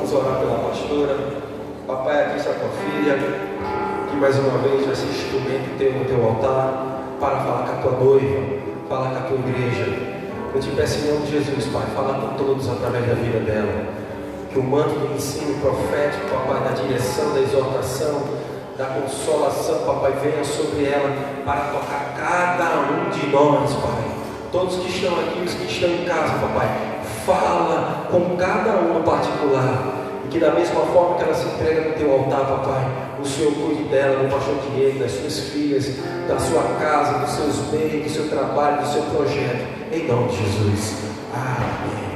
vamos orar pela pastora. Papai, aqui está a tua filha, que mais uma vez vai ser instrumento teu no teu altar, para falar com a tua noiva, falar com a tua igreja. Eu te peço em nome de Jesus, Pai, fala com todos através da vida dela. Que o manto do ensino profético, Papai, da direção, da exortação, da consolação, Papai, venha sobre ela para tocar cada um de nós, Pai. Todos que estão aqui, os que estão em casa, Papai, fala com cada um no particular. E que da mesma forma que ela se entrega no teu altar, Papai, o Senhor cuide dela, do pastor Diego, das suas filhas, da sua casa, dos seus bens, do seu trabalho, do seu projeto. Em nome de Jesus. Amém.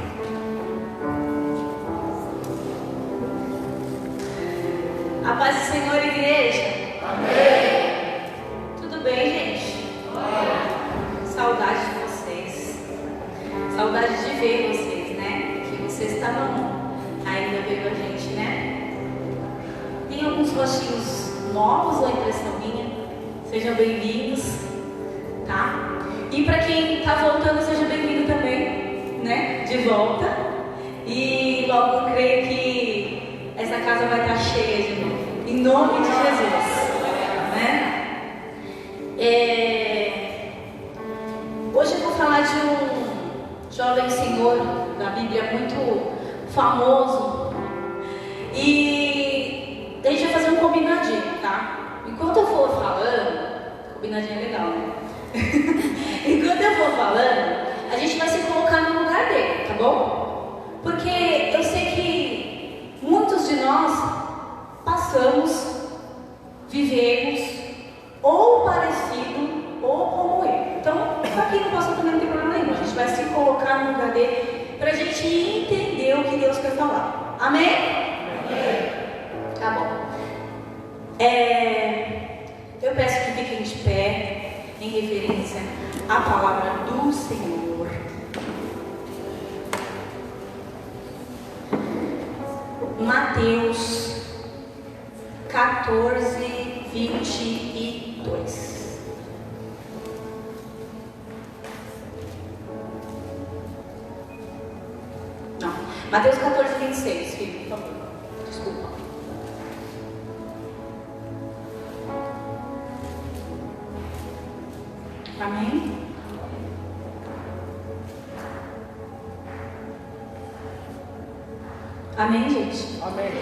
A paz do Senhor, igreja. Amém. Tudo bem, gente? Saudade de vocês. Saudade de ver vocês, né? Que vocês estavam ainda vendo a gente, né? Tem alguns rostinhos novos, ou impressão minha? Sejam bem-vindos, tá? E para quem está voltando, seja bem-vindo também, né? De volta. E logo eu creio que essa casa vai estar cheia de novo. Em nome de Jesus, né? Hoje eu vou falar de um jovem senhor da Bíblia muito famoso. E a gente vai fazer um combinadinho, tá? Enquanto eu for falando, combinadinho é legal, né? Enquanto eu for falando, a gente vai se colocar no lugar dele, tá bom? Porque eu sei que muitos de nós passamos, vivemos ou parecido ou como ele. Então, para quem não passou também não tem problema nenhum. A gente vai se colocar no lugar dele para a gente entender o que Deus quer falar. Amém? Amém. Tá bom. Eu peço que fiquem de pé em referência à palavra do Senhor. Mateus 14, 22. Não, Mateus 14, 26, filho, por favor. Desculpa. Amém? Amém, gente? Amém.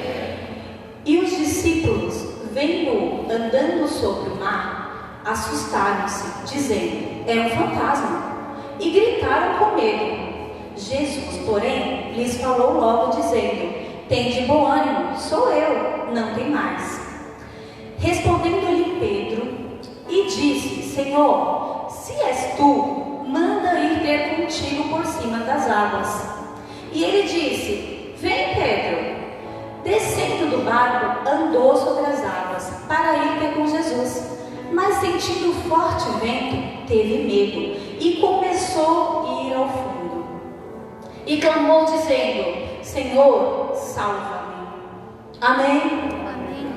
E os discípulos, vendo-o andando sobre o mar, assustaram-se, dizendo: é um fantasma, e gritaram com medo. Jesus, porém, lhes falou logo, dizendo: tende bom ânimo, sou eu, não tem mais. Respondendo-lhe Pedro, e disse: Senhor, se és tu, manda ir ter contigo por cima das águas. E ele disse: vem, Pedro. Descendo do barco, andou sobre as águas para ir ter com Jesus. Mas sentindo forte vento, teve medo e começou a ir ao fundo. E clamou dizendo: Senhor, salva-me. Amém? Amém.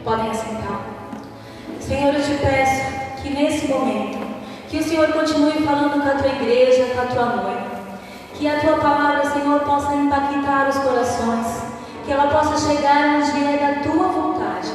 Podem assentar. Senhor, eu te peço que nesse momento, que o Senhor continue falando com a tua igreja, com a tua noiva. Que a tua palavra, Senhor, possa impactar os corações. Que ela possa chegar onde é da tua vontade.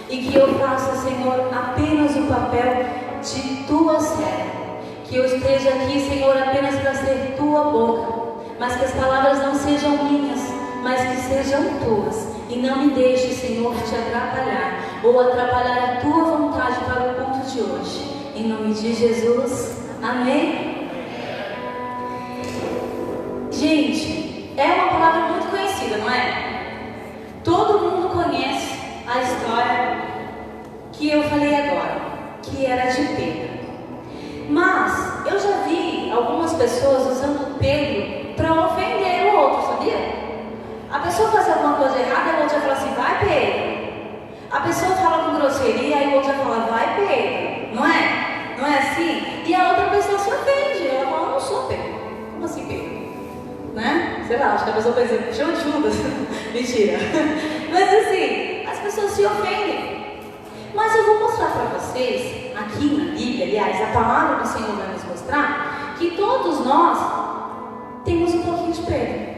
E que eu faça, Senhor, apenas o papel de tua serva. Que eu esteja aqui, Senhor, apenas para ser tua boca. Mas que as palavras não sejam minhas, mas que sejam tuas. E não me deixe, Senhor, te atrapalhar ou atrapalhar a tua vontade para o culto de hoje. Em nome de Jesus. Amém? Gente, é uma palavra muito conhecida, não é? Todo mundo conhece a história que eu falei agora, que era de Pedro. Mas eu já vi algumas pessoas usando Pedro para ofender o outro, sabia? A pessoa faz alguma coisa errada, a outra fala assim: vai, Pedro. A pessoa fala com grosseria, aí o outro fala: vai, Pedro. Não é? Não é assim? E a outra pessoa se ofende. Ela fala: não sou Pedro. Como assim, Pedro? Né? Sei lá, acho que a pessoa pensa: chama de Judas. Mentira. Mas assim, as pessoas se ofendem. Mas eu vou mostrar para vocês, aqui na Bíblia, aliás, a palavra do Senhor vai nos mostrar que todos nós temos um pouquinho de Pedro.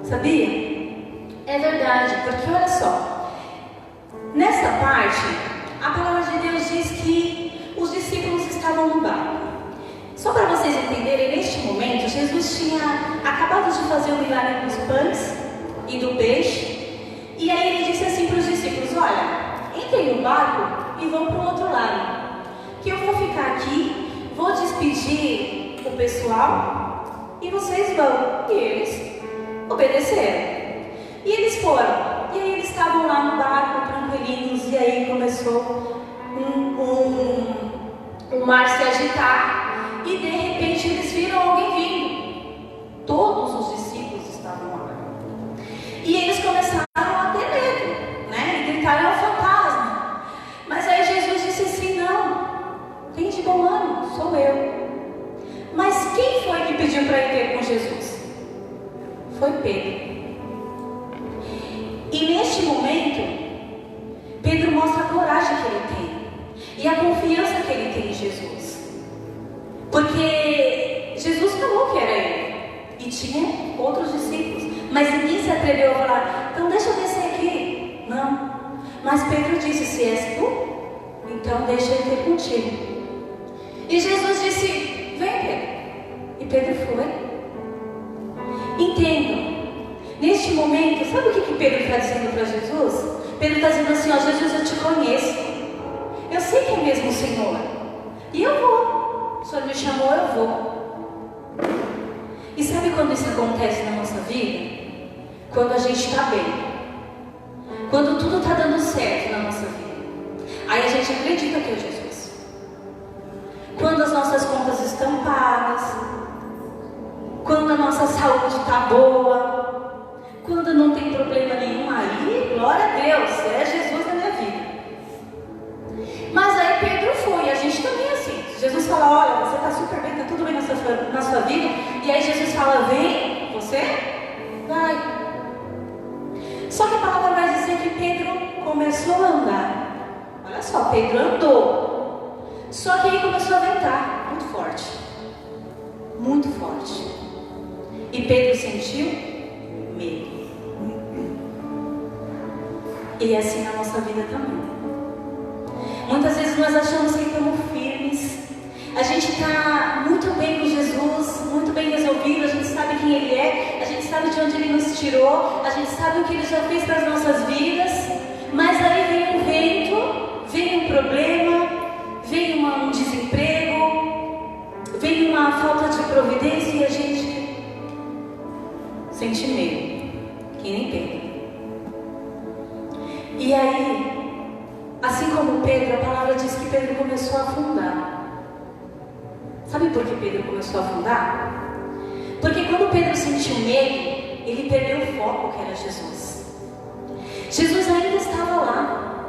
Sabia? É verdade, porque olha só, nessa parte, a palavra de Deus diz que os discípulos estavam no barco. Só para vocês entenderem, neste momento, Jesus tinha acabado de fazer o milagre dos pães e do peixe, e aí ele disse assim para os discípulos: olha, entrem no barco e vão para o outro lado, que eu vou ficar aqui, vou despedir o pessoal e vocês vão. E eles obedeceram. E eles foram. E aí eles estavam lá no barco, tranquilinhos, e aí começou o mar se agitar, e de repente eles viram alguém vindo. Todos os discípulos estavam lá. E eles começaram a ter medo, né? E gritaram: é um fantasma. Mas aí Jesus disse assim: não, tem de bom ânimo, sou eu. Mas quem foi que pediu para ir ter com Jesus? Foi Pedro. E neste momento, Pedro mostra a coragem que ele tem e a confiança que ele tem em Jesus. Porque Jesus falou que era ele e tinha outros discípulos, mas ninguém se atreveu a falar: então deixa eu descer aqui. Não. Mas Pedro disse: se és tu, então deixa eu ter contigo. E Jesus disse: vem, Pedro. E Pedro foi. Entendam. Neste momento, sabe o que Pedro está dizendo para Jesus? Pedro está dizendo assim: ó, Jesus, eu te conheço, eu sei que é mesmo o Senhor, e eu vou. O Senhor me chamou, eu vou. E sabe quando isso acontece na nossa vida? Quando a gente está bem, quando tudo está dando certo na nossa vida, aí a gente acredita que é Jesus. Quando as nossas contas estão pagas, quando a nossa saúde está boa, quando não tem problema nenhum, aí, glória a Deus, é Jesus na minha vida. Mas aí Pedro foi, e a gente também é assim. Jesus fala: olha, você está super bem, está tudo bem na sua vida. E aí Jesus fala: vem, você vai. Só que a palavra vai dizer que Pedro começou a andar. Olha só, Pedro andou. Só que aí começou a ventar, muito forte. Muito forte. E Pedro sentiu medo. E é assim na nossa vida também. Muitas vezes nós achamos que estamos firmes, a gente está muito bem com Jesus, muito bem resolvido, a gente sabe quem Ele é, a gente sabe de onde Ele nos tirou, a gente sabe o que Ele já fez para as nossas vidas, mas aí vem um vento, vem um problema, vem um desemprego, vem uma falta de providência e a gente sente medo, que nem Pedro. E aí, assim como Pedro, a palavra diz que Pedro começou a afundar. Sabe por que Pedro começou a afundar? Porque quando Pedro sentiu medo, ele perdeu o foco, que era Jesus. Jesus ainda estava lá.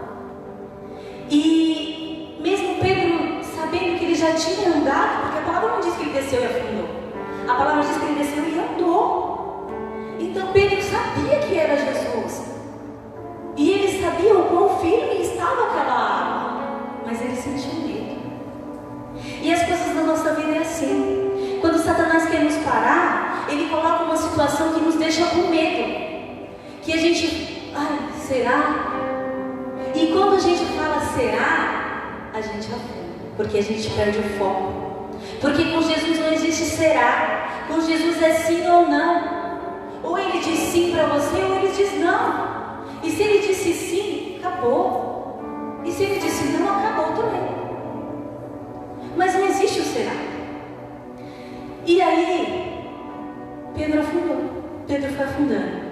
E mesmo Pedro sabendo que ele já tinha andado, porque a palavra não diz que ele desceu e afundou, a palavra diz que ele desceu e andou. Então Pedro sabia que era Jesus. E ele sabia o quão firme estava aquela água, mas ele sentiu medo. E as coisas da nossa vida é assim. Quando Satanás quer nos parar, ele coloca uma situação que nos deixa com medo. Que a gente, ai, será? E quando a gente fala será, a gente afunda, porque a gente perde o foco. Porque com Jesus não existe será. Com Jesus é sim ou não. Ou ele diz sim para você, ou ele diz não. E se ele disse sim, acabou. E se ele disse não, acabou também. Mas não existe o será. E aí, Pedro afundou. Pedro foi afundando.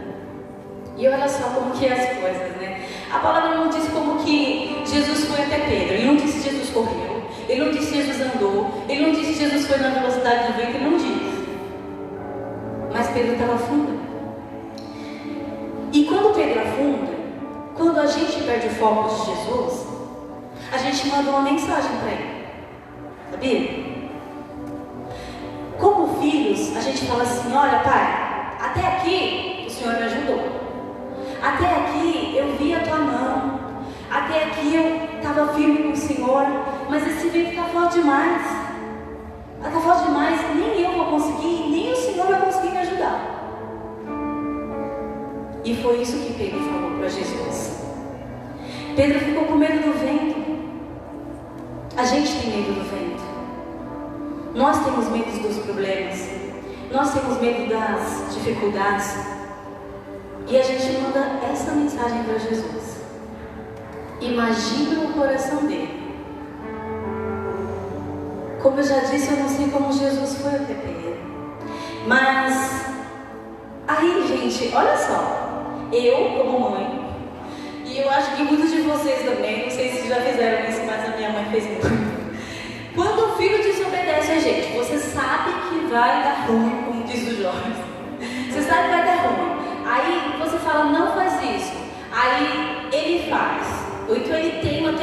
E olha só como que é as coisas, né? A palavra não diz como que Jesus foi até Pedro. Ele não disse que Jesus correu. Ele não disse que Jesus andou. Ele não disse que Jesus foi na velocidade do vento. Ele não diz. Mas Pedro estava afundando. E quando Pedro afunda, quando a gente perde o foco de Jesus, a gente manda uma mensagem para ele. Sabia? Como filhos, a gente fala assim: olha, pai, até aqui o Senhor me ajudou. Até aqui eu vi a tua mão. Até aqui eu estava firme com o Senhor. Mas esse vento está forte demais. Está forte demais. Nem eu vou conseguir, nem o Senhor vai conseguir me ajudar. E E foi isso que Pedro falou para Jesus. Pedro ficou com medo do vento. A gente tem medo do vento. Nós temos medo dos problemas. Nós temos medo das dificuldades. E a gente manda essa mensagem para Jesus. Imagina o coração dele. Como eu já disse, eu não sei como Jesus foi até Pedro. Mas aí, gente, olha só. Eu, como mãe, e eu acho que muitos de vocês também, não sei se já fizeram isso, mas a minha mãe fez muito. Quando o filho desobedece a gente, você sabe que vai dar ruim, como diz o Jorge. Você sabe que vai dar ruim. Aí você fala, não faz isso. Aí ele faz. Ou então ele teima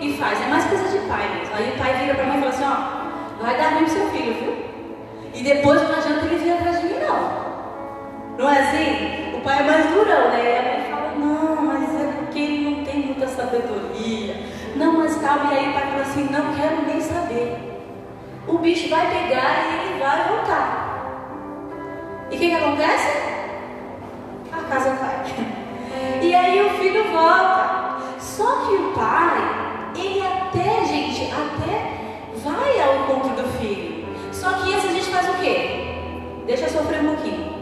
e faz. É mais coisa de pai mesmo. Aí o pai vira pra mãe e fala assim, ó, vai dar ruim pro seu filho, viu? E depois não adianta ele vir atrás de mim, não. Não é assim? O pai é mais durão, né? E a mãe fala, não, mas é porque ele não tem muita sabedoria. Não, mas calma. E aí o pai fala assim, não quero nem saber. O bicho vai pegar e ele vai voltar. E o que acontece? A casa vai. E aí o filho volta. Só que o pai, ele até vai ao encontro do filho. Só que esse a gente faz o quê? Deixa sofrer um pouquinho.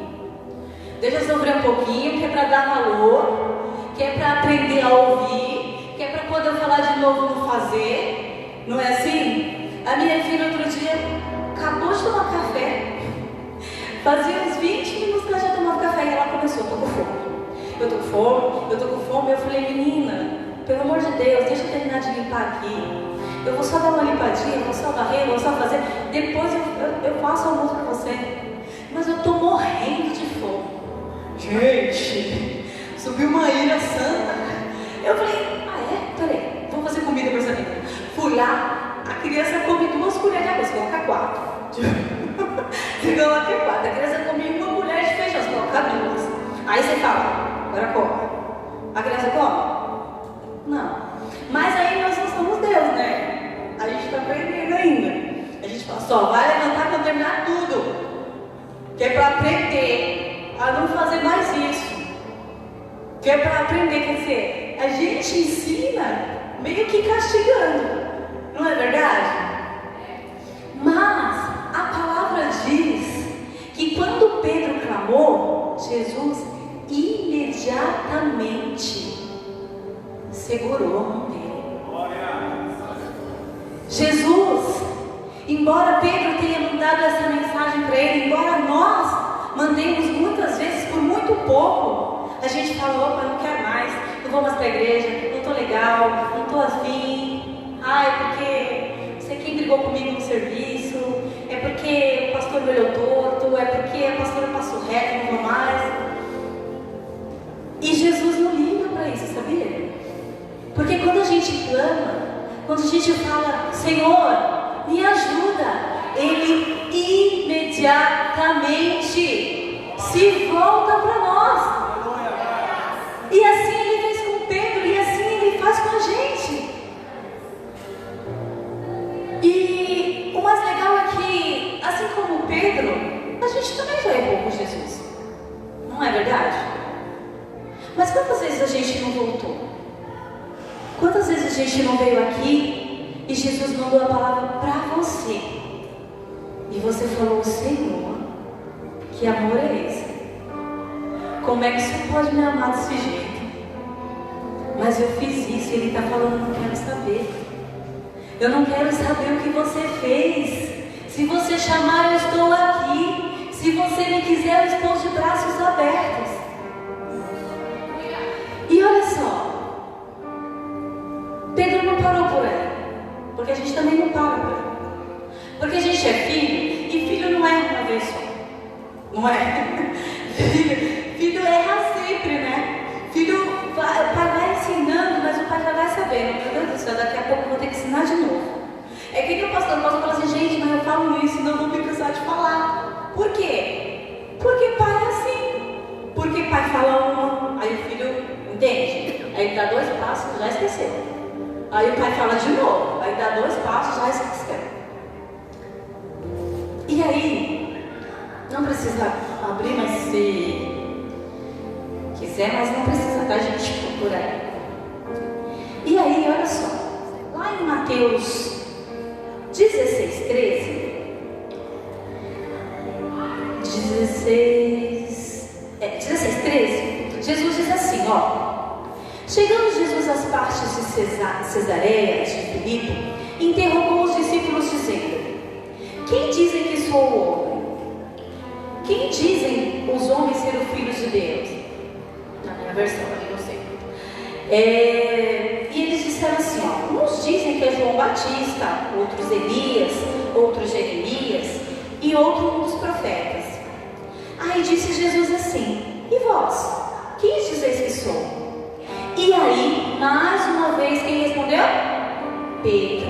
Deixa sofrer um pouquinho, que é para dar valor, que é para aprender a ouvir, que é para poder falar de novo no fazer. Não é assim? A minha filha outro dia acabou de tomar café. Fazia uns 20 minutos que ela já tomava café e ela começou, eu tô com fome. Eu falei, menina, pelo amor de Deus, deixa eu terminar de limpar aqui. Eu vou só dar uma limpadinha, eu vou só varrer, eu vou só fazer. Depois eu faço almoço pra você. Mas eu tô morrendo de fome. Gente, subiu uma ira santa. Eu falei, peraí, vou fazer comida pra essa menina. Fui lá, a criança come 2 colheres de arroz, coloca 4. Chegou lá que 4. A criança come 1 colher de feijão, você coloca 2. Aí você fala, agora come. A criança come? Não. Mas aí nós não somos Deus, né? A gente está aprendendo ainda. A gente fala, só vai levantar quando terminar tudo. Que é para aprender a não fazer mais isso. Que é para aprender, quer dizer, a gente ensina meio que castigando. Não é verdade? Mas a palavra diz que quando Pedro clamou, Jesus imediatamente segurou a mão dele. Jesus, embora Pedro tenha mandado essa mensagem para ele, embora nós mandemos muitas vezes por muito pouco, a gente fala, opa, não quero mais, não vou mais para a igreja, não estou legal, não estou afim, porque não sei quem brigou comigo no serviço, é porque o pastor me olhou torto, é porque a pastora passou reto, não vou mais. E Jesus não liga para isso, sabia? Porque quando a gente clama, quando a gente fala, Senhor, me ajuda, Ele imediatamente se volta para nós. E assim Ele fez com Pedro, e assim Ele faz com a gente. E o mais legal é que, assim como Pedro, a gente também já errou com Jesus. Não é verdade? Mas quantas vezes a gente não voltou? Quantas vezes a gente não veio aqui e Jesus mandou a palavra para você? E você falou, Senhor, que amor é esse? Como é que você pode me amar desse jeito? Mas eu fiz isso e Ele está falando, não quero saber. Eu não quero saber o que você fez. Se você chamar, eu estou aqui. Se você me quiser, eu estou de braços abertos. E olha só, Pedro não parou por aí, porque a gente também não para por aí. Porque a gente é filho, e filho não erra uma vez só, não é? Filho erra sempre, né? Filho, o pai vai ensinando, mas o pai já vai sabendo, meu Deus do céu, daqui a pouco eu vou ter que ensinar de novo. É que o pastor fala assim, gente, mas eu falo isso, não vou me precisar de falar. Por quê? Porque pai é assim. Porque pai fala uma, aí o filho entende? Aí ele dá 2 passos, já esqueceu. Aí o pai fala de novo, aí dá 2 passos, já esqueceu. E aí, não precisa abrir, mas se quiser, mas não precisa, tá, gente? Procura aí. E aí, olha só, lá em Mateus 16:13, 16:13, Jesus diz assim, ó: chegando Jesus às partes de Cesareia de Filipe, interrogou os discípulos dizendo: quem dizem que sou o homem? Quem dizem os homens ser o Filho de Deus? Na minha versão, ali não sei. E eles disseram assim, ó: uns dizem que é João Batista, outros Elias, outros Jeremias e outros dos profetas. Aí disse Jesus assim: e vós? Quem dizeis que sou? E aí, mais uma vez, quem respondeu? Pedro.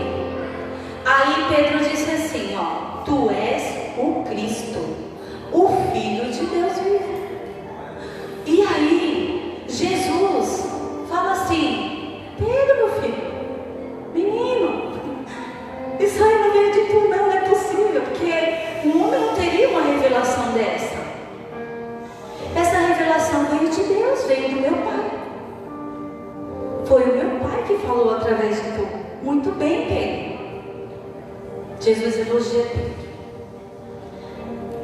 Aí Pedro disse assim, ó: tu és o Cristo, o Filho de Deus vivo. E aí, Jesus fala assim: Pedro, meu filho, menino, isso aí não veio de tu, não é possível, porque um homem não teria uma revelação dessa. Essa revelação veio de Deus, veio do meu Pai. Foi o meu Pai que falou através de tu. Muito bem, Pedro. Jesus elogia Pedro.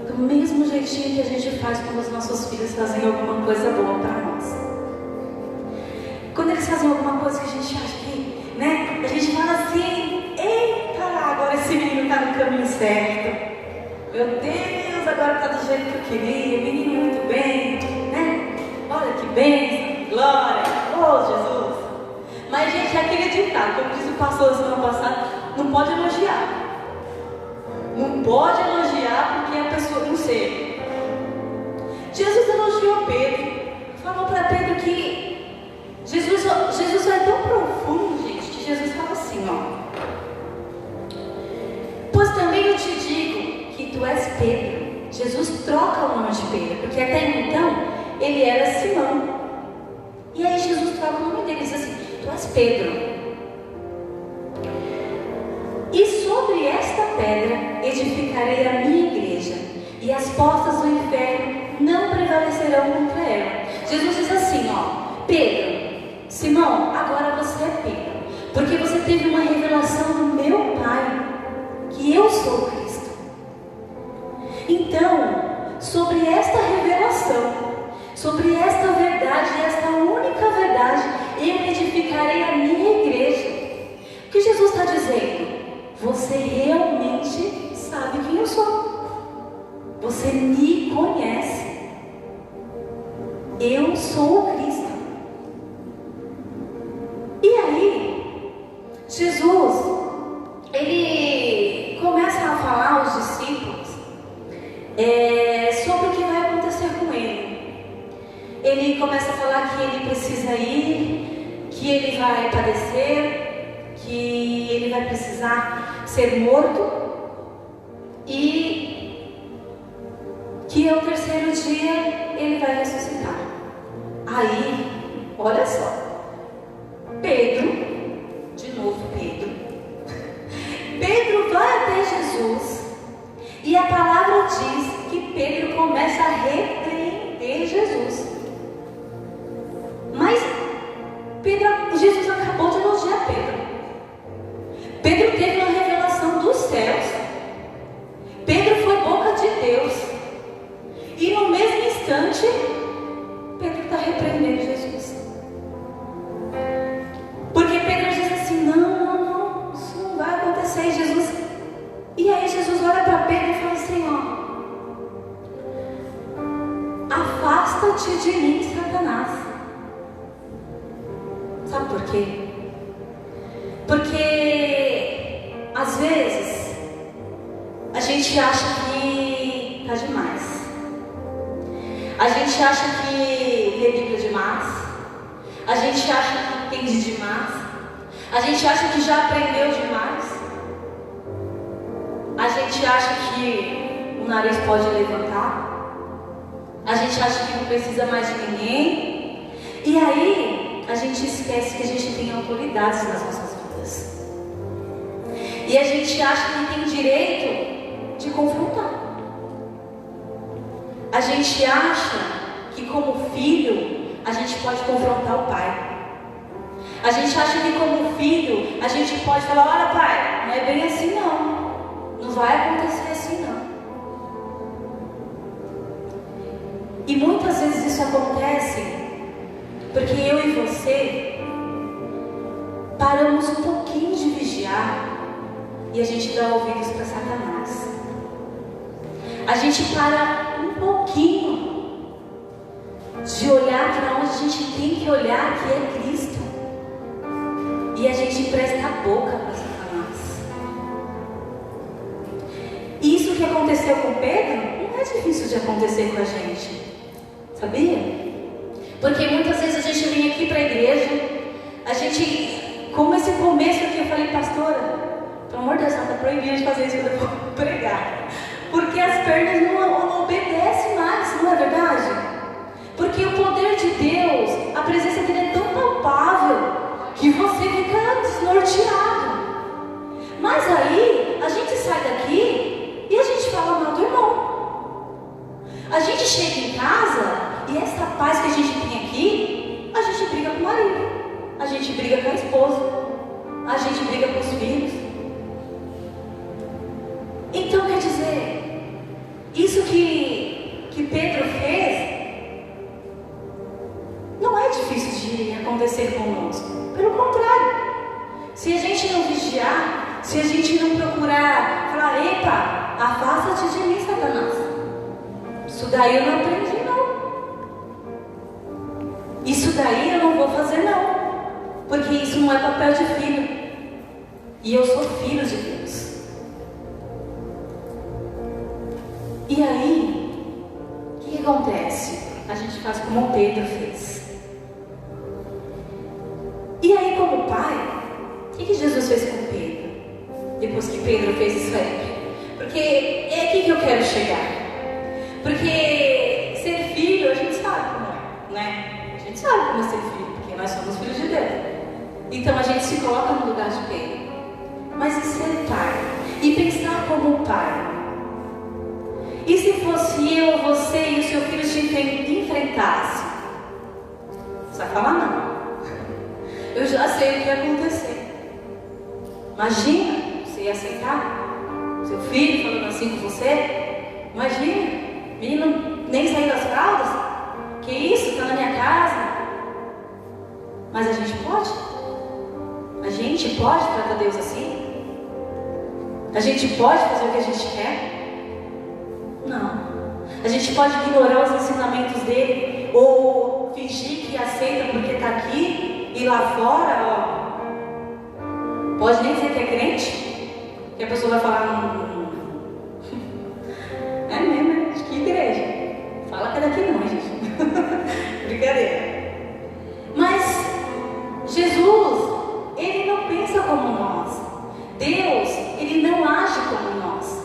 Do mesmo jeitinho que a gente faz quando os nossos filhos fazem alguma coisa boa para nós. Quando eles fazem alguma coisa que a gente acha que, né? A gente fala assim: eita, agora esse menino está no caminho certo. Meu Deus, agora está do jeito que eu queria. Menino muito bem, né? Olha que bem, glória, oh Jesus. Mas, gente, é aquele ditado, como disse o pastor semana passada: não pode elogiar. Não pode elogiar porque a pessoa não sei. Jesus elogiou Pedro, falou para Pedro que Jesus é tão profundo, gente, que Jesus fala assim, ó: pois também eu te digo que tu és Pedro. Jesus troca o nome de Pedro, porque até então ele era Simão. E aí Jesus troca o nome dele e diz assim: tu és Pedro. E sobre esta pedra edificarei a minha igreja, e as portas do inferno não prevalecerão contra ela. Jesus diz assim, ó: Pedro, Simão, agora você é Pedro, porque você teve uma revelação do meu Pai, que eu sou o Cristo. Então, sobre esta revelação, sobre esta verdade, esta única verdade, eu edificarei a minha igreja. O que Jesus está dizendo? Você realmente sabe quem eu sou. Você me conhece. Eu sou o Cristo. E aí, Jesus, ele começa a falar aos discípulos sobre o que vai acontecer com ele. Ele começa a falar que ele precisa ir, que ele vai padecer, que ele vai precisar ser morto e que ao terceiro dia ele vai ressuscitar. Aí, olha só, Pedro, de novo Pedro vai até Jesus e a palavra diz que Pedro começa a repreender Jesus. Mas Jesus acabou de elogiar Pedro. Pedro teve uma revelação dos céus. Pedro foi boca de Deus. E no mesmo instante, Pedro está repreendendo Jesus. Porque Pedro diz assim: não, isso não vai acontecer. E aí Jesus olha para Pedro e fala assim, ó: afasta-te de mim, Satanás. Sabe por quê? Porque às vezes a gente acha que tá demais. A gente acha que lê Bíblia demais. A gente acha que entende demais. A gente acha que já aprendeu demais. A gente acha que o nariz pode levantar. A gente acha que não precisa mais de ninguém. E aí a gente esquece que a gente tem autoridades nas nossas vidas. E a gente acha que tem direito de confrontar. A gente acha que como filho a gente pode confrontar o pai. A gente acha que como filho, a gente pode falar, olha pai, não é bem assim não. Não vai acontecer assim não. E muitas vezes isso acontece porque eu e você paramos um pouquinho de vigiar e a gente dá ouvidos para Satanás. A gente para um pouquinho de olhar para onde a gente tem que olhar, que é Cristo. E a gente empresta a boca para Satanás. E isso que aconteceu com Pedro não é difícil de acontecer com a gente. Sabia? Porque muitas vezes a gente vem aqui para a igreja, a gente, como esse começo aqui, eu falei, pastora, pelo amor de Deus, está proibido de fazer isso quando eu vou pregar. Porque as pernas não obedecem mais, não é verdade? Porque o poder de Deus, a presença dele é tão palpável que você fica desnorteado. Mas aí, a gente sai daqui e a gente fala mal do irmão. A gente chega em casa e essa paz que a gente tem aqui, a gente briga com o marido, a gente briga com a esposa, a gente briga com os filhos. Então quer dizer, isso que Pedro fez não é difícil de acontecer conosco. Pelo contrário, se a gente não vigiar, se a gente não procurar falar, epa, afasta-te de mim, Satanás. Isso daí eu não aprendi não. Isso daí eu não vou fazer não. Porque isso não é papel de filho. E eu sou filho de Deus. E aí, o que acontece? A gente faz como Pedro fez. E aí, como pai, o que Jesus fez com Pedro? Depois que Pedro fez isso aí. Porque é aqui que eu quero chegar. Porque ser filho, a gente sabe como é, né? A gente sabe como é ser filho, porque nós somos filhos de Deus. Então a gente se coloca no lugar de Pedro. Mas e ser pai? E pensar como pai? E se fosse eu, você e o seu filho te enfrentassem? Não precisa falar não. Eu já sei o que ia acontecer. Imagina, você ia aceitar? Seu filho falando assim com você? Imagina, menino nem sair das fraldas? Que isso, tá na minha casa? Mas a gente pode? A gente pode tratar Deus assim? A gente pode fazer o que a gente quer? Não. A gente pode ignorar os ensinamentos dele ou fingir que aceita porque está aqui e lá fora, ó, pode nem dizer que é crente, que a pessoa vai falar é mesmo, né? De que igreja? Fala que é daqui não, gente. Brincadeira. Mas Jesus, ele não pensa como nós. Deus, ele não age como nós.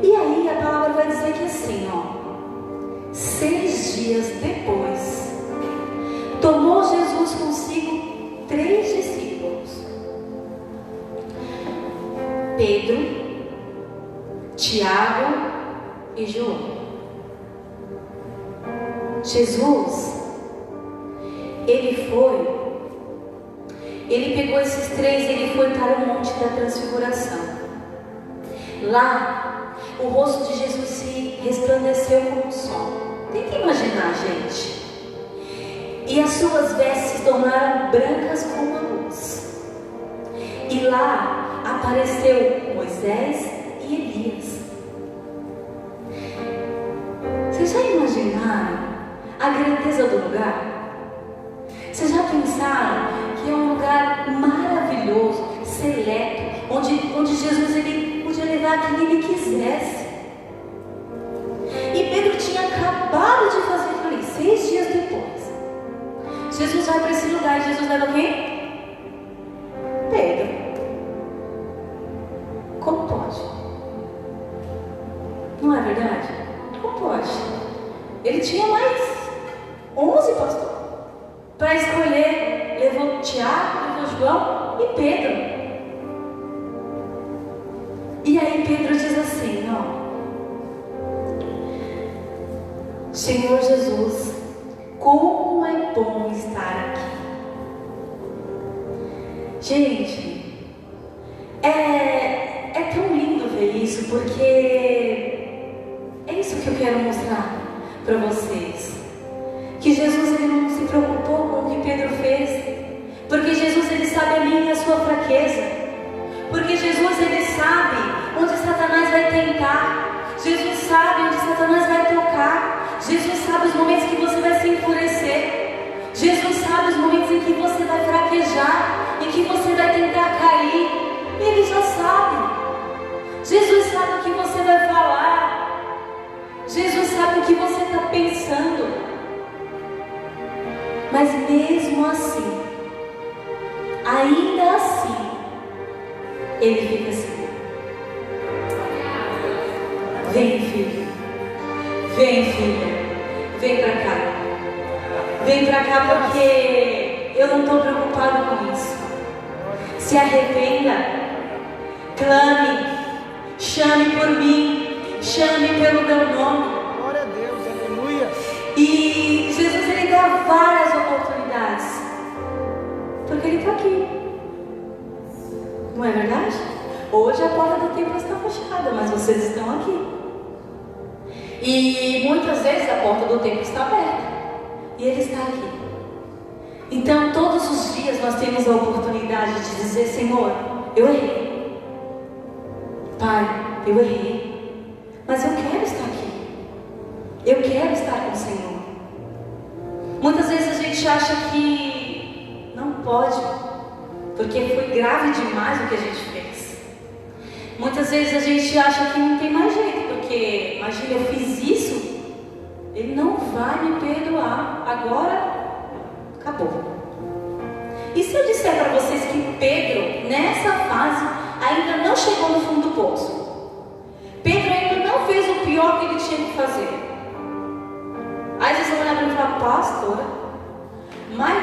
E aí a palavra vai dizer que assim, ó, 6 dias depois, tomou Jesus consigo 3 discípulos: Pedro, Tiago e João. Jesus, ele pegou esses 3 e ele foi para o Monte da Transfiguração. Lá, o rosto de Jesus se resplandeceu como o sol. Tenta imaginar, gente. E as suas vestes se tornaram brancas como a luz. E lá apareceu Moisés e Elias. Vocês já imaginaram a grandeza do lugar? Vocês já pensaram que é um lugar maravilhoso, seleto, onde Jesus ele podia levar quem ele quisesse? E Pedro tinha acabado de fazer isso ali, 6 dias depois. Jesus vai para esse lugar e Jesus leva quem? Pedro. Como pode? Não é verdade? Como pode? Ele tinha mais 11 pastores para escolher. Levou Tiago, levou João e Pedro. E aí Pedro diz assim, ó: Senhor Jesus, Como é bom estar aqui. Gente, é tão lindo ver isso, porque é isso que eu quero mostrar para vocês. Que Jesus, ele não se preocupou com o que Pedro fez, porque Jesus, ele sabe a minha e a sua fraqueza, porque Jesus, ele sabe onde Satanás vai tentar, Jesus sabe onde Satanás vai tocar, Jesus sabe os momentos que você vai se enfurecer, Jesus sabe os momentos em que você vai fraquejar, em que você vai tentar cair, ele já sabe. Jesus sabe o que você vai falar, Jesus sabe o que você está pensando. Mas mesmo assim, ainda assim, ele fica assim: vem, filho, vem, filha, vem pra cá. Vem pra cá, porque eu não estou preocupado com isso. Se arrependa, clame, chame por mim, chame pelo meu nome. Glória a Deus, aleluia. E Jesus, ele dá várias oportunidades, porque ele está aqui. Não é verdade? Hoje a porta do templo está fechada, mas vocês estão aqui. E muitas vezes a porta do templo está aberta, e ele está aqui. Então todos os dias nós temos a oportunidade de dizer: Senhor, eu errei. Pai, eu errei, mas eu quero estar aqui. Eu quero estar com o Senhor. Muitas vezes a gente acha que não pode, porque foi grave demais o que a gente fez. Muitas vezes a gente acha que não tem mais jeito, porque imagina, eu fiz isso, ele não vai me perdoar, agora acabou. E se eu disser para vocês que Pedro, nessa fase, ainda não chegou no fundo do poço? Pedro ainda não fez o pior que ele tinha que fazer. Aí vocês vão olhar para mim e falar: pastora, mas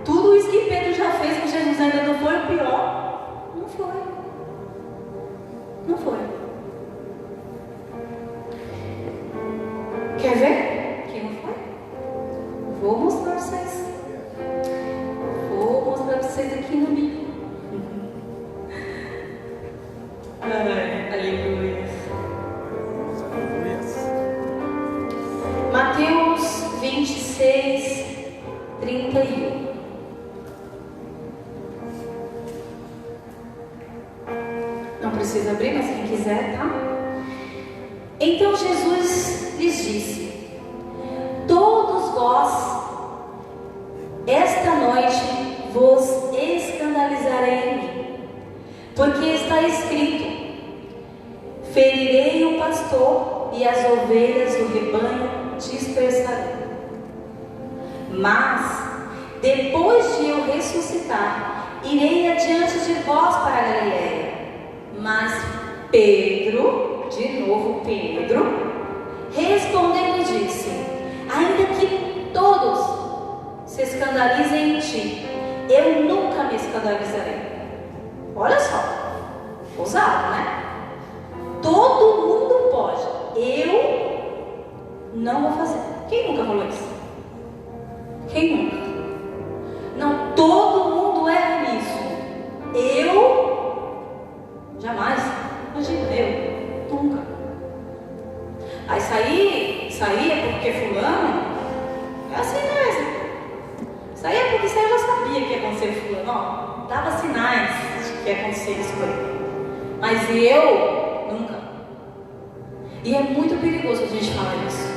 tudo isso que Pedro já fez com Jesus ainda não foi o pior? Não foi. Não foi. Quer ver quem não foi? Vou mostrar para vocês. Vou mostrar para vocês aqui no Bíblia. Aleluia. Mateus 26, 31. Não precisa abrir, mas quem quiser, tá? Então Jesus lhes disse: todos vós, esta noite, vos escandalizarei em mim, porque está escrito: ferirei o pastor e as ovelhas do rebanho dispersarei. Mas, depois de eu ressuscitar, irei adiante de vós para a Galiléia. Mas Pedro, de novo Pedro, respondendo disse: ainda que todos se escandalizem em ti, eu nunca me escandalizarei. Olha só, ousado, né? Todo mundo pode, eu não vou fazer. Quem nunca falou isso? Quem nunca? Não, todo mundo erra nisso. Eu jamais. Imagina, eu nunca. Aí sair é porque fulano é assim mesmo. Sair é porque você já sabia que ia acontecer com fulano. Ó, dava sinais de que ia acontecer isso com ele. Mas eu nunca. E é muito perigoso a gente falar isso.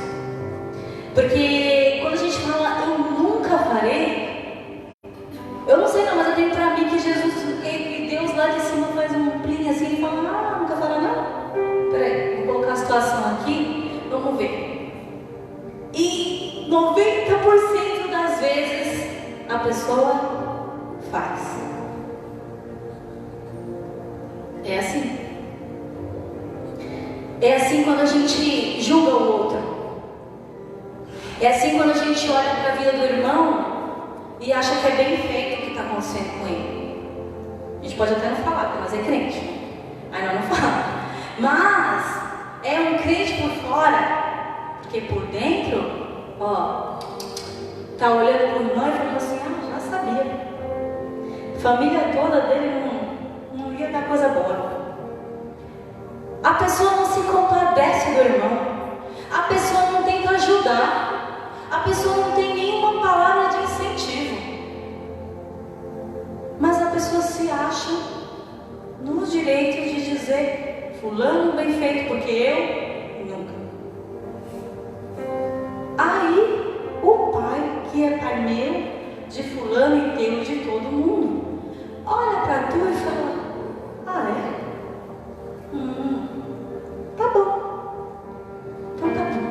Porque quando a gente fala eu nunca farei, eu não sei não, mas eu tenho pra mim que Jesus, que Deus lá de cima faz um plim assim e fala: nunca fará não. Peraí, vou colocar a situação aqui, vamos ver. E 90% das vezes a pessoa faz. É assim. É assim quando a gente julga o outro. É assim quando a gente olha para a vida do irmão e acha que é bem feito o que está acontecendo com ele. A gente pode até não falar, mas é crente. Aí não fala. Mas é um crente por fora, porque por dentro, ó, Está olhando para o irmão e falando assim, já sabia. A família toda dele não ia dar coisa boa. A pessoa não se compadece do irmão. A pessoa não tenta ajudar. A pessoa não tem nenhuma palavra de incentivo. Mas a pessoa se acha no direito de dizer, fulano bem feito, porque eu nunca. Aí, o pai, que é pai meu, de fulano e teu, de todo mundo, olha para tu e fala, é? Tá bom. Então tá bom.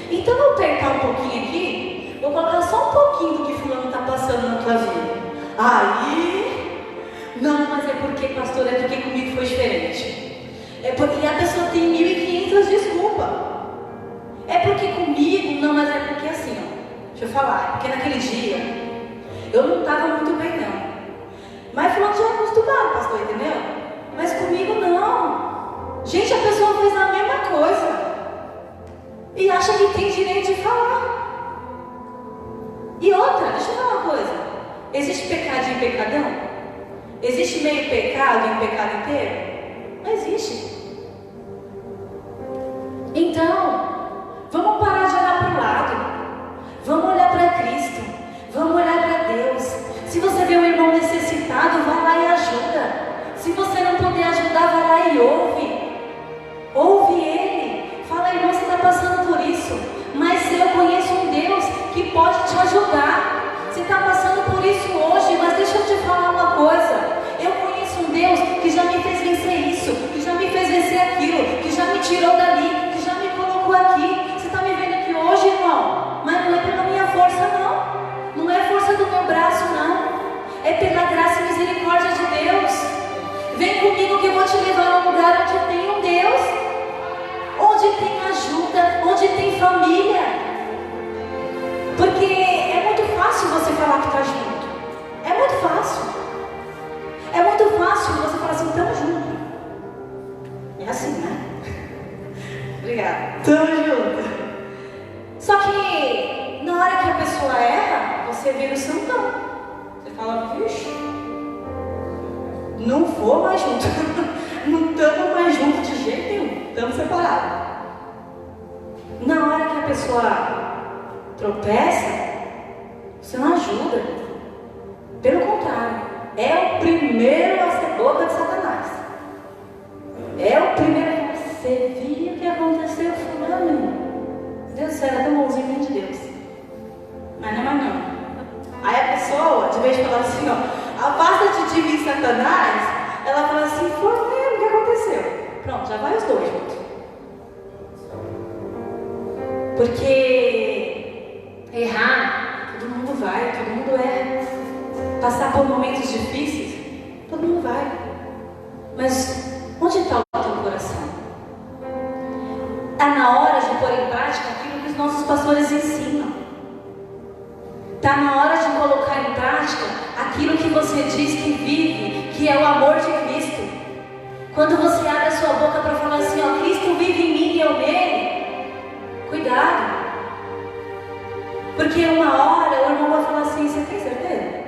Então vou apertar um pouquinho aqui, vou colocar só um pouquinho do que fulano está passando na tua vida. Aí, não, mas é porque, pastor, é porque comigo foi diferente. É porque a pessoa tem 1.500 desculpas. É porque comigo, não, mas é porque assim, ó, deixa eu falar, é porque naquele dia eu não estava muito bem, não. Mas fulano já é acostumado, pastor, entendeu? Mas comigo não. Gente, a pessoa fez a mesma coisa e acha que tem direito de falar. E outra, deixa eu falar uma coisa. Existe pecadinho e pecadão? Existe meio pecado e pecado inteiro? Não existe. Então, vamos parar de olhar para o lado. Vamos olhar para Cristo. Vamos olhar para Deus. Se você vê um irmão necessitado, vai lá e ajuda. Se você não puder ajudar, vai lá e ouve. Ouve ele. Fala, irmão, você está passando por isso. Mas eu conheço um Deus que pode te ajudar. Você está passando por isso hoje, mas deixa eu te falar uma coisa. Eu conheço um Deus que já me fez vencer isso, que já me fez vencer aquilo, que já me tirou dali, que já me colocou aqui. Você está me vendo aqui hoje, irmão? Mas não é pela minha força, não. Não é força do meu braço, não. É pela graça e misericórdia de Deus. Vem comigo que eu vou te levar a um lugar onde tem um Deus, onde tem ajuda, onde tem família. Porque é muito fácil você falar que está junto. É muito fácil. É muito fácil você falar assim, estamos juntos. É assim, né? Obrigada. Estamos juntos. Só que na hora que a pessoa erra, você vira o santão. Você fala, vixe, não vou mais junto. Não estamos mais juntos de jeito nenhum. Estamos separados. Na hora que a pessoa tropeça, você não ajuda. Pelo contrário, é o primeiro a ser boca de Satanás. É o primeiro. Você viu o que aconteceu, fulano? Deus do céu, era tão bonzinho de Deus. Mas não é mais não. Aí a pessoa, de vez de falar assim, ó, afasta de mim, Satanás, ela fala assim, foi mesmo, o que aconteceu? Pronto, já vai os dois juntos. Porque errar, todo mundo vai, todo mundo erra. Passar por momentos difíceis, todo mundo vai. Mas onde está o teu coração? Está na hora de pôr em prática aquilo que os nossos pastores ensinam. Está na hora de colocar em prática aquilo que você diz que vive, que é o amor de Cristo. Quando você abre a sua boca para falar assim, ó, Cristo vive em mim e eu nele, cuidado. Porque uma hora o irmão vai falar assim, você tem certeza?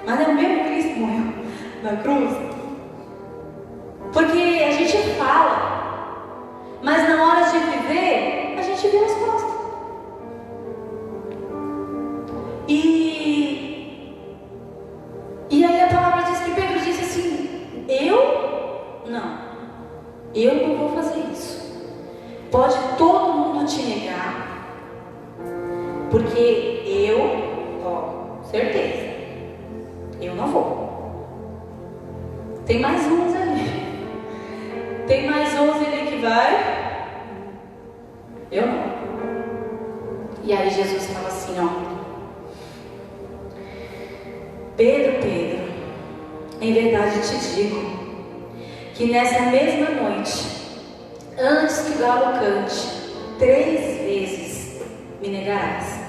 Mas é o mesmo Cristo que morreu na cruz? Porque a gente fala, mas na hora de viver, a gente vira as costas. E aí a palavra diz que Pedro disse assim, eu não vou fazer isso. Pode todo mundo te negar, porque certeza, eu não vou. Tem mais uns ali. Tem mais 11 ali que vai. Eu não. E aí Jesus fala assim, ó. Pedro, em verdade te digo, que nessa mesma noite, antes que o galo cante, 3 vezes me negarás.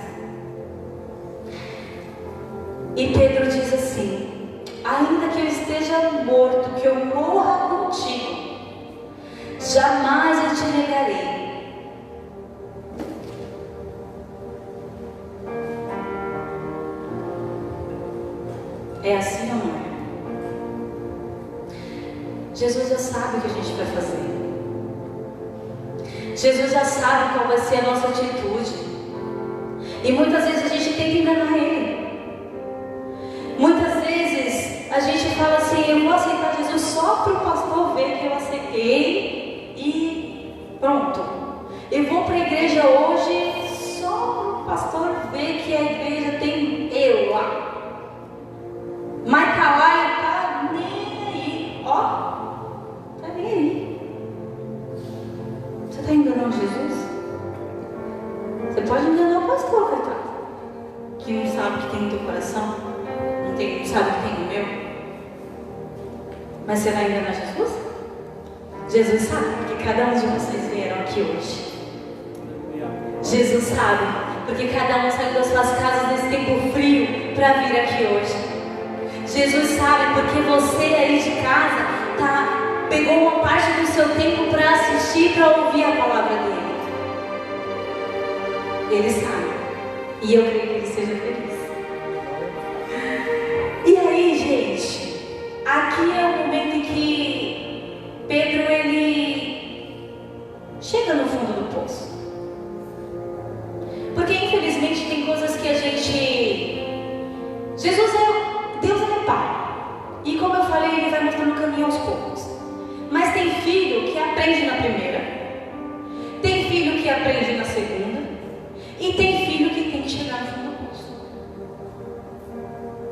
E Pedro diz assim, ainda que eu esteja morto, que eu morra contigo, jamais eu te negarei. Jesus já sabe o que a gente vai fazer. Jesus já sabe qual vai ser a nossa atitude. E muitas vezes a gente tenta enganar Ele. Muitas vezes a gente fala assim: eu vou aceitar Jesus só para o pastor ver que eu aceitei e pronto. Eu vou para a igreja hoje só para o pastor ver que a igreja tem eu lá. Mas tá lá e tá nem aí. Ó, tá nem aí. Você está enganando Jesus? Você pode enganar o pastor, coitado, que não sabe o que tem no teu coração, não sabe o que tem no meu. Mas você vai enganar Jesus? Jesus sabe, porque cada um de vocês vieram aqui hoje. Jesus sabe, porque cada um saiu das suas casas nesse tempo frio para vir aqui hoje. Jesus sabe, porque você aí de casa pegou uma parte do seu tempo para assistir, para ouvir a palavra dele. Ele sabe, e eu creio que ele seja feliz. E aí, gente, aqui é o momento em que Pedro, ele chega no fundo do poço. Porque infelizmente tem coisas que a gente... Deus é pai. E como eu falei, ele vai mostrando o caminho aos poucos. Mas tem filho que aprende na primeira, tem filho que aprende na segunda, e tem filho que tem que chegar no fundo do poço.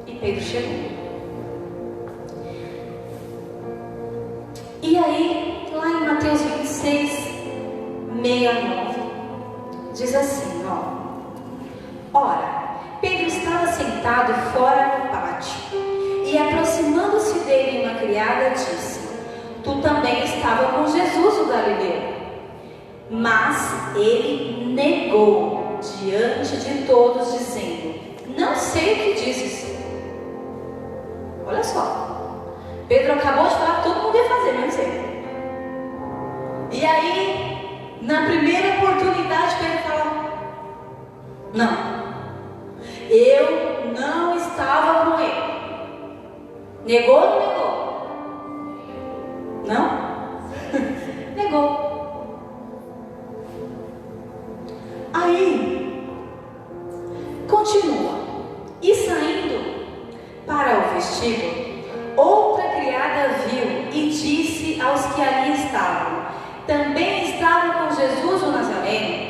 E Pedro chegou. E aí, lá em Mateus 26, 69, diz assim, ó: ora, Pedro estava sentado fora no pátio, e aproximando-se dele uma criada disse: tu também estava com Jesus o Galileu. Mas ele negou diante de todos, dizendo: não sei o que dizes. Olha só, Pedro acabou de falar que todo mundo ia fazer, menos ele. E aí, na primeira oportunidade, Pedro fala: não, eu não estava com ele. Negou ou não negou? Não? Negou. Aí, continua. E saindo para o vestíbulo, outra criada viu e disse aos que ali estavam: também estavam com Jesus o Nazareno?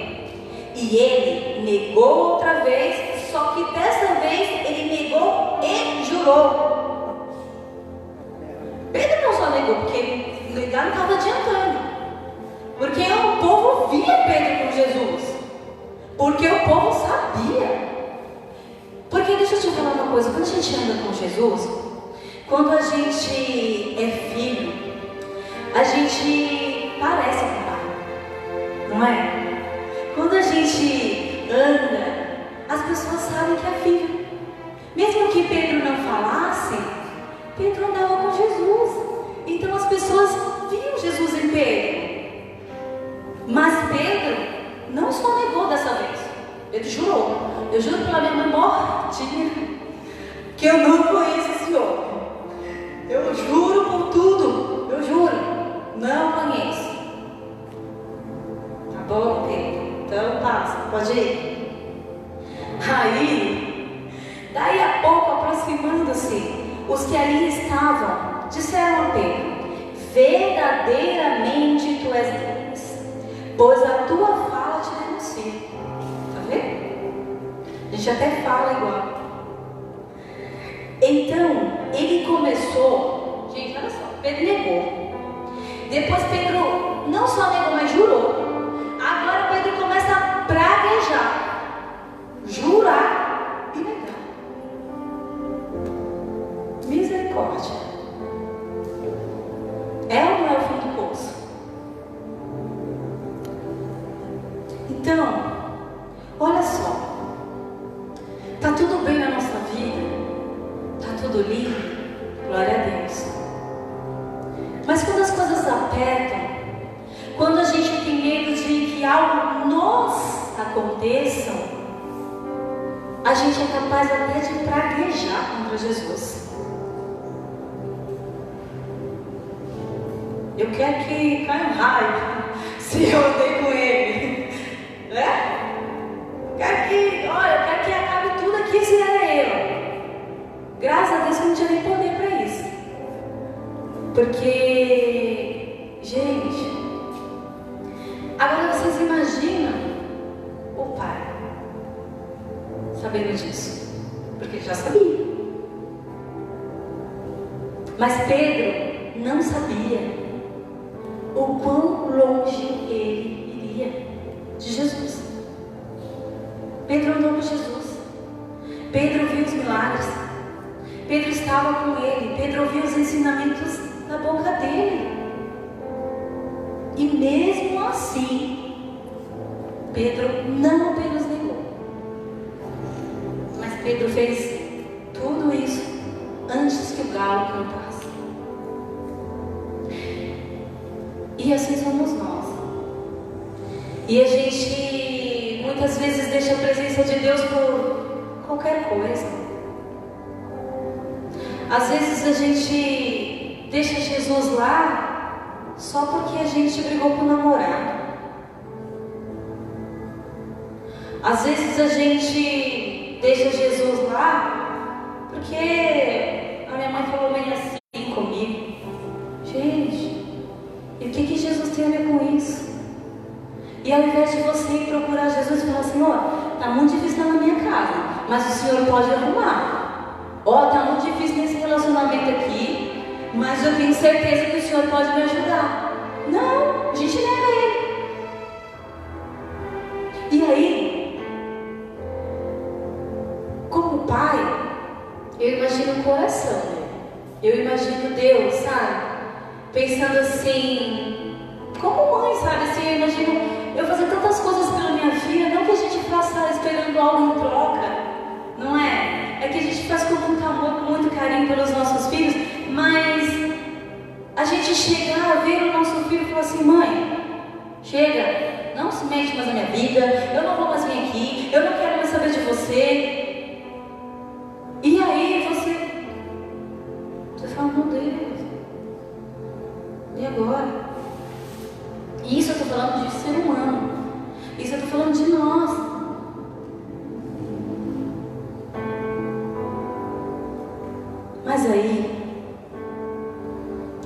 E ele negou outra vez, só que dessa vez ele negou e jurou. Pedro não só negou, porque negar não estava adiantando. Porque o povo via Pedro com Jesus. Porque o povo sabia. Porque deixa eu te falar uma coisa: quando a gente anda com Jesus, quando a gente é filho, a gente parece com o pai, não é? Quando a gente anda, as pessoas sabem que é filho. Mesmo que Pedro não falasse, Pedro andava com Jesus. Então as pessoas viam Jesus em Pedro. Mas Pedro não só negou dessa vez, Pedro jurou: eu juro pela minha mãe mortinha que eu não conheço esse homem. Eu juro por tudo, eu juro, não conheço. Tá bom, Pedro? Então passa, pode ir. Aí, daí a pouco, aproximando-se, os que ali estavam disseram a Pedro: verdadeiramente tu és Deus, pois a tua fala te denuncia. Tá vendo? A gente até fala igual. Então, ele começou... Gente, olha só, Pedro negou. Depois Pedro não só negou, mas jurou. Agora Pedro começa a praguejar, jurar e negar. Misericórdia. É ou não é o fim do poço? Então, olha só, tá tudo bem na nossa vida, tá tudo lindo, glória a Deus. Mas quando as coisas apertam, quando a gente tem medo de que algo nos aconteça, a gente é capaz até de praguejar contra Jesus. Eu quero que caia um raio se eu andei com ele. Né? Eu quero que acabe tudo aqui se era eu. Graças a Deus que eu não tinha nem poder para isso. Porque, gente, agora vocês imaginam o pai sabendo disso. Porque ele já sabia. Mas Pedro não sabia o quão longe ele iria de Jesus. Pedro andou com Jesus. Pedro viu os milagres. Pedro estava com ele. Pedro ouviu os ensinamentos da boca dele. E mesmo assim, Pedro não apenas negou, mas Pedro fez tudo isso antes que o galo cantasse. E assim somos nós. E a gente muitas vezes deixa a presença de Deus por qualquer coisa. Às vezes a gente deixa Jesus lá só porque a gente brigou com o namorado. Às vezes a gente deixa Jesus lá porque a minha mãe falou bem assim comigo. Gente, e o que Jesus tem a ver com isso? E ao invés de você ir procurar Jesus e falar: Senhor, está muito difícil na minha casa, mas o Senhor pode arrumar. Está muito difícil nesse relacionamento aqui, mas eu tenho certeza que o Senhor pode me ajudar. Não, a gente nega Ele. E aí, como pai, eu imagino o coração dele. Eu imagino Deus, sabe? Pensando assim, como mãe, sabe? Assim, eu imagino eu fazer tantas coisas pela minha filha, não que a gente faça esperando algo em troca, não é? É que a gente faz com muito amor, com muito carinho pelos nossos filhos, mas a gente chegar a ver o nosso filho e falar assim: mãe, chega, não se mete mais na minha vida, eu não vou mais vir aqui, eu não quero mais saber de você. E aí você fala: meu Deus, e agora? E isso eu estou falando de ser humano. Isso eu estou falando de nós. Mas aí,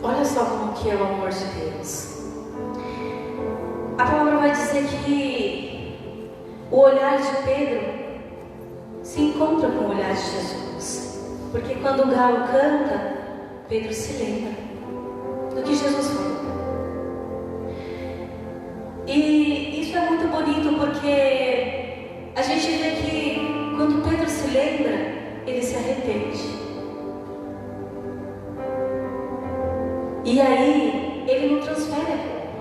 olha só como que é o amor de Deus. A palavra vai dizer que o olhar de Pedro se encontra com o olhar de Jesus. Porque quando o galo canta, Pedro se lembra do que Jesus falou. E isso é muito bonito, porque a gente vê que quando Pedro se lembra, ele se arrepende. E aí, ele não transfere a culpa.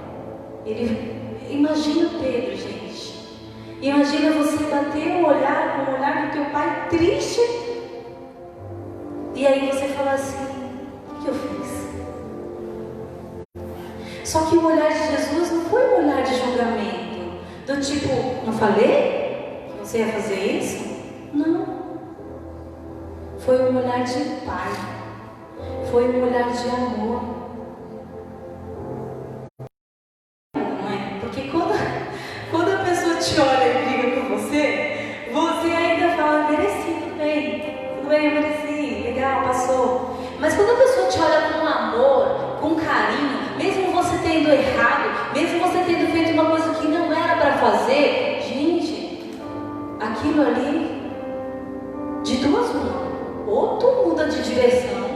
Imagina Pedro, gente. Imagina você bater o olhar com o olhar do teu pai triste. E aí você fala assim: o que eu fiz? Só que o olhar de Jesus não foi um olhar de julgamento, do tipo: não falei que você ia fazer isso? Não. Foi um olhar de pai. Foi um olhar de amor. Não é? Porque quando a pessoa te olha e briga com você ainda fala: mereci, tudo bem, eu mereci, legal, passou. Mas quando a pessoa te olha com amor, com carinho, mesmo você tendo errado, mesmo você tendo feito uma coisa que não era para fazer, gente, aquilo ali, de duas uma, ou tu muda de direção,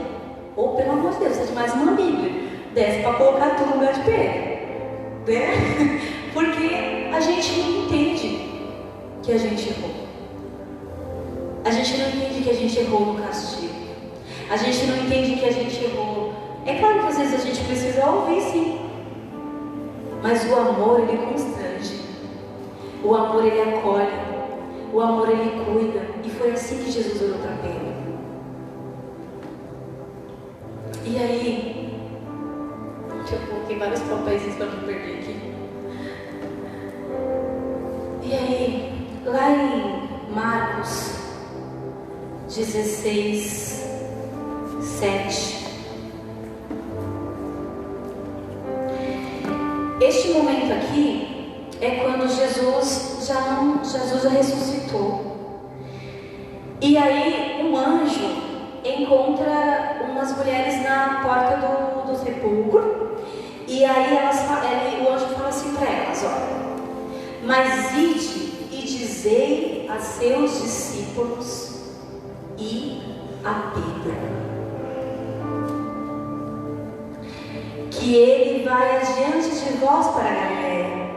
ou pelo amor de Deus, você mais uma Bíblia, desce para colocar tudo no lugar de Pedro, né? Porque a gente não entende que a gente errou. A gente não entende que a gente errou no castigo. A gente não entende que a gente errou. É claro que às vezes a gente precisa ouvir, sim. Mas o amor, ele constrange. O amor, ele acolhe. O amor, ele cuida. E foi assim que Jesus olhou para Pedro. E aí, eu coloquei vários papéis para não perder aqui. E aí, lá em Marcos 16, 7. Este momento aqui é quando Jesus já ressuscitou. E aí um anjo encontra umas mulheres na porta do sepulcro. E aí o anjo fala assim para elas: olha, mas ide e dizei a seus discípulos e a Pedro que ele vai adiante de vós para a Galiléia,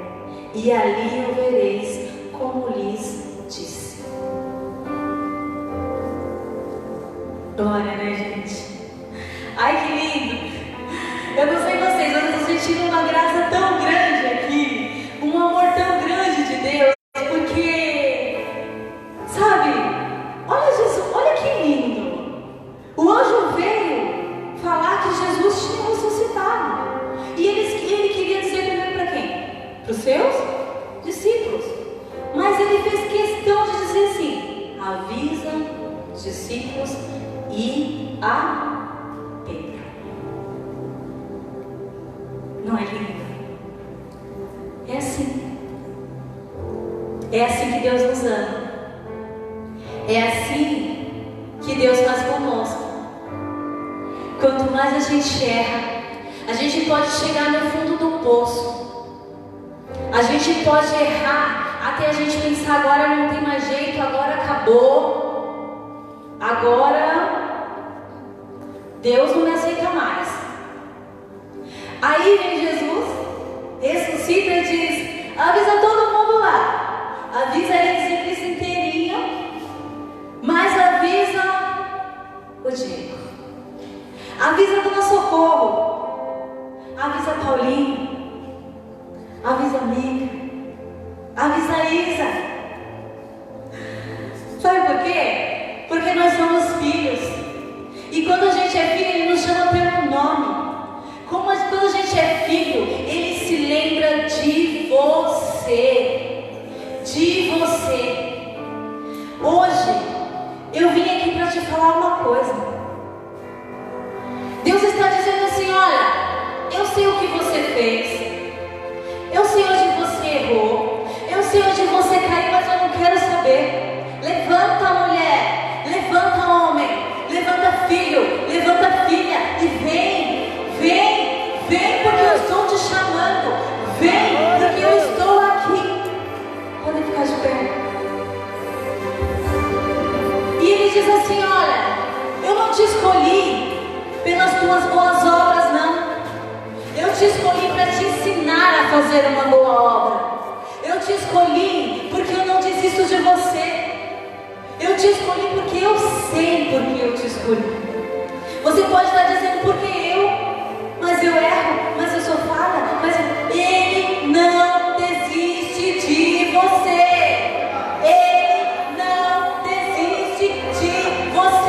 e ali o vereis, como lhes disse. Glória, né, gente? Ai, que lindo! Eu não sei vocês, mas eu estou sentindo uma graça tão grande aqui, um amor tão grande de Deus, porque, sabe, olha Jesus, olha que lindo! O anjo veio falar que Jesus tinha ressuscitado, e ele queria dizer primeiro para quem? Para os seus discípulos, mas ele fez questão de dizer assim: avisa os discípulos e a Pedro. Não é lindo? É assim. É assim que Deus nos ama. É assim que Deus faz conosco. Quanto mais a gente erra, a gente pode chegar no fundo do poço. A gente pode errar até a gente pensar: agora não tem mais jeito, agora acabou. Agora Deus não me aceita mais. Aí vem Jesus, ressuscita e diz: avisa todo mundo lá, avisa eles inteirinho, mas avisa o Diego, avisa a Dona Socorro, avisa a Paulinho, avisa a Mica, avisa a Isa. Sabe por quê? Porque nós somos filhos, e quando a gente é filho, Ele nos chama pelo nome. Quando a gente é filho, Ele se lembra de você. De você. Hoje, eu vim aqui para te falar uma coisa. Deus está dizendo assim: olha, eu sei o que você fez, eu sei onde você errou, eu sei onde você caiu, mas eu não quero saber. Levanta, mulher, levanta, homem, levanta, filho, levanta, filha, e vem, porque eu estou te chamando. Vem, porque eu estou aqui. Podem ficar de pé. E Ele diz assim: olha, eu não te escolhi pelas tuas boas obras, não. Eu te escolhi para te ensinar a fazer uma boa obra. Eu te escolhi porque